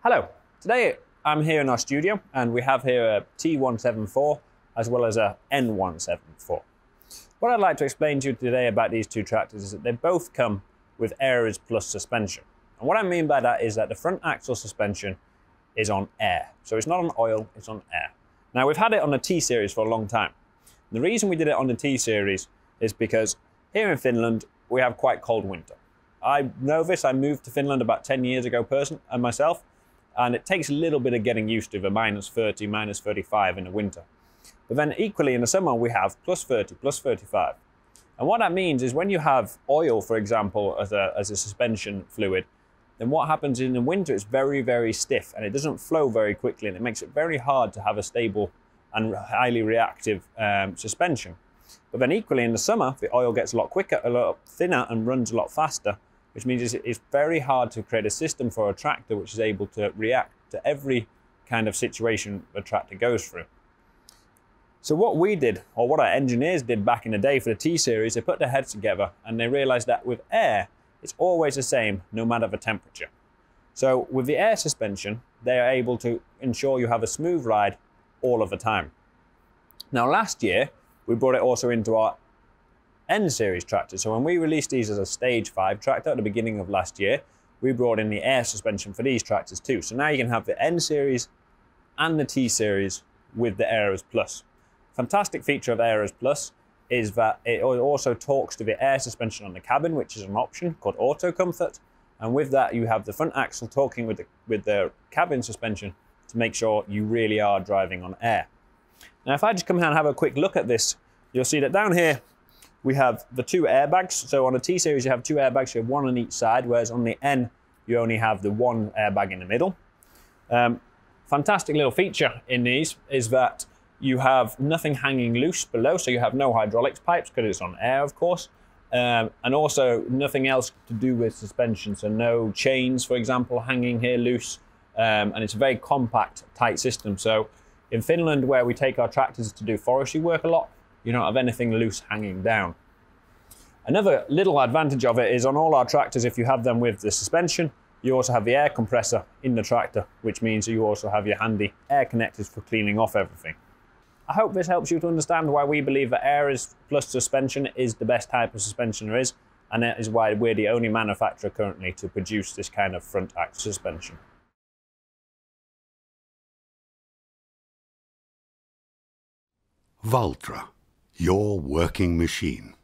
Hello, today I'm here in our studio and we have here a T174 as well as a N174. What I'd like to explain to you today about these two tractors is that they both come with areas plus suspension. And what I mean by that is that the front axle suspension is on air. So it's not on oil, it's on air. Now we've had it on the T-Series for a long time. The reason we did it on the T-Series is because here in Finland we have quite cold winter. I know this, I moved to Finland about 10 years ago myself, and it takes a little bit of getting used to the minus 30, minus 35 in the winter. But then equally in the summer we have plus 30, plus 35. And what that means is when you have oil, for example, as a suspension fluid, then what happens in the winter, it's very, very stiff and it doesn't flow very quickly, and it makes it very hard to have a stable and highly reactive suspension. But then equally in the summer, the oil gets a lot quicker, a lot thinner and runs a lot faster, which means it's very hard to create a system for a tractor which is able to react to every kind of situation a tractor goes through. So what we did, or what our engineers did back in the day for the T-Series, they put their heads together and they realized that with air, it's always the same no matter the temperature. So with the air suspension, they are able to ensure you have a smooth ride all of the time. Now last year, we brought it also into our N-Series tractor. So when we released these as a stage 5 tractor at the beginning of last year, we brought in the air suspension for these tractors too. So now you can have the N-Series and the T-Series with the Aeros Plus. Fantastic feature of Aeros Plus is that it also talks to the air suspension on the cabin, which is an option called AUTOCOMFORT. And with that, you have the front axle talking with the cabin suspension to make sure you really are driving on air. Now, if I just come here and have a quick look at this, you'll see that down here, we have the two airbags. So on the T-Series, you have two airbags, you have one on each side, whereas on the N, you only have the one airbag in the middle. Fantastic little feature in these is that you have nothing hanging loose below, so you have no hydraulics pipes because it's on air, of course, and also nothing else to do with suspension, so no chains, for example, hanging here loose, and it's a very compact, tight system. So in Finland, where we take our tractors to do forestry work a lot, you don't have anything loose hanging down. Another little advantage of it is on all our tractors, if you have them with the suspension, you also have the air compressor in the tractor, which means you also have your handy air connectors for cleaning off everything. I hope this helps you to understand why we believe that Aeros Plus suspension is the best type of suspension there is, and that is why we're the only manufacturer currently to produce this kind of front axle suspension. Valtra, your working machine.